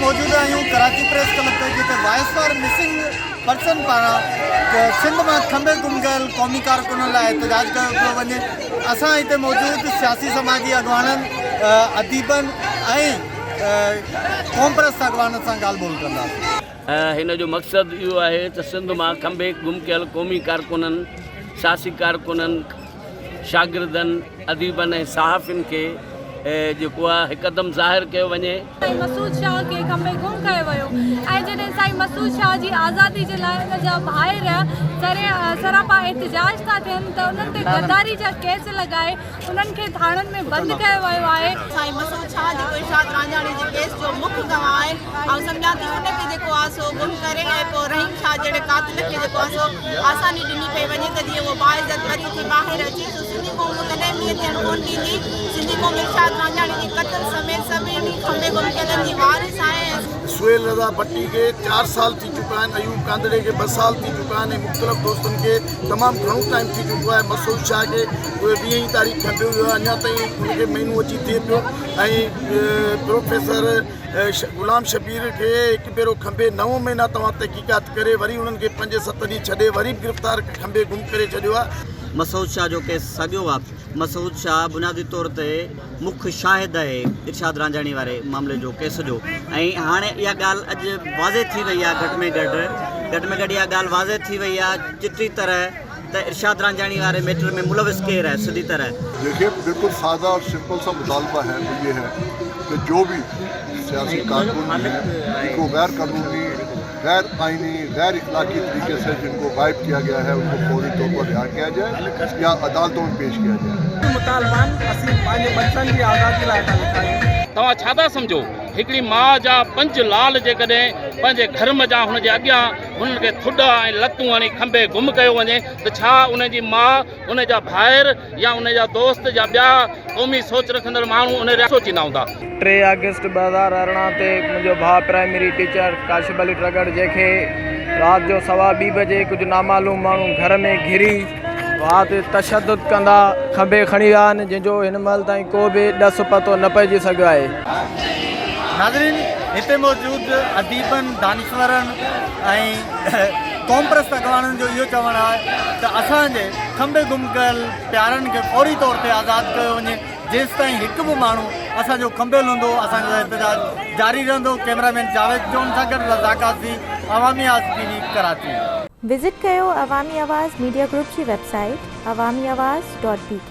मौजूद आहियूं Karachi press club ते जिते वाइसवार मिसिंग पर्सन पारां सिंध में खंबे गुम कयल क़ौमी कारकुननि लाइ एहतजाज कयो पियो वञे। असां हिते मौजूद सियासी समाजी अॻवाननि अदीबनि ऐं क़ौम परस्त अॻवाननि सां ॻाल्हि ॿोल कंदासीं। हिन जो मक़सदु इहो आहे त सिंध मां खंबे गुम कयल क़ौमी कारकुननि, सियासी कारकुननि, शागिर्दनि, अदीबनि ऐं सहाफ़ियुनि खे जेको आहे हिकदमि ज़ाहिर कयो वञे। मसूद शाह खे खंबे गुम कयो वियो ऐं जॾहिं साईं मसूद शाह जी आज़ादी जे लाइ उन जा भाइर सरापा एहतजाज था थियनि त उन्हनि ते गद्दारी जा केस लॻाए उन्हनि खे थाणनि में बंदि कयो वियो आहे। साईं मसूद शाह जेको इरशाद रांझाणी जे केस जो मुख्य गवाह आहे ऐं सम्झां थी उनखे जेको आहे सो गुम करे ऐं पोइ रहीम शाह जहिड़े कातिल खे जेको आहे सो आसानी ॾिनी पई वञे त जीअं उहो बाइज़त वरी थी ॿाहिरि अचे सो सिंधी क़ौम कॾहिं बि थियणु कोन ॾींदी। सिंधी क़ौम इरशाद रांझाणी जी क़त्ल समेत सभिनी खंबे गुम कयलनि जी वारिस आहे। सुहेल रज़ा भट्टी के 4 साल थी चुका आहिनि, अयूब कांदड़े के 2 साल थी चुका आहिनि ऐं मुख़्तलिफ़ दोस्तनि खे तमामु घणो टाइम थी चुको आहे। मसूद शाह खे 20 तारीख़ खंबियो वियो आहे, अञा ताईं हुनखे महीनो अची थिए पियो ऐं प्रोफेसर ग़ुलाम शबीर खे हिकु भेरो खंबे 9 महीना तव्हां तहक़ीक़ात करे वरी उन्हनि खे 5-7 ॾींहं छॾे वरी गिरफ़्तार खंबे गुम करे छॾियो आहे। मसूद शाह जो केस साॻियो आहे। मसूद शाह बुनियादी तौर ते मुख्य शाहिद आहे इरशाद रांझाणी वारे मामले जो केस जो ऐं हाणे इहा ॻाल्हि अॼु वाज़े थी वई आहे। घटि में घटि इहा ॻाल्हि वाज़े थी वई आहे चित्री तरह त इरशाद रांझाणी वारे मैटर में मुलविस केर है सीधी तरह। देखिए बिल्कुल सादा और सिंपल सा मुतालबा है वो ये है कि जो भी सियासी कारकुन हैं जिनको गैर कानूनी, गैर आइनी, गैर इखलाकी तरीके से जिनको गायब किया गया है उनको फौरी तौर पर रिहा किया जाए या अदालतों में पेश किया जाए। मुतालबान असीं पंहिंजे बच्चनि जी आज़ादी लाइ था लिखायूं। तव्हां छा था सम्झो हिकिड़ी माउ जा 5 लाल जेकॾहिं पंहिंजे घर में जा हुनजे अॻियां हुननि खे थुॾ ऐं लतूं हणी खंबे गुम कयो वञे त छा उनजी माउ, उनजा भाइर या उनजा दोस्त या ॿिया क़ौमी सोच रखंदड़ माण्हू उन सोचींदा हूंदा। 3 अगस्त 2018 ते मुंहिंजो भाउ प्राइमरी टीचर काशिफ अली ट्रगड़ जंहिंखे राति जो 2:15 बजे कुझु नामालूम माण्हू घर में घिरी वात तशद्दुद कंदा खंबे खणी विया आहिनि जंहिंजो हिन महिल ताईं को बि ॾस पतो न पइजी सघियो आहे। नाज़रीन हिते मौजूद अदीबनि, दानिश्वरनि ऐं क़ौम परस्त अॻवाननि जो इहो चवणु आहे त असांजे खंबे गुम कयल प्यारनि खे फौरी तौर ते आज़ादु कयो वञे। जेसि ताईं हिकु बि माण्हू असांजो खंबियल हूंदो असांजो एहतजाज जारी रहंदो। कैमरामैन जावेद जोन सां गॾु रज़ा काज़ी, अवामी आवाज़ TV कराची। विज़िट कयो अवामी आवाज़ मीडिया ग्रुप जी वेबसाइट awamiawaz.pk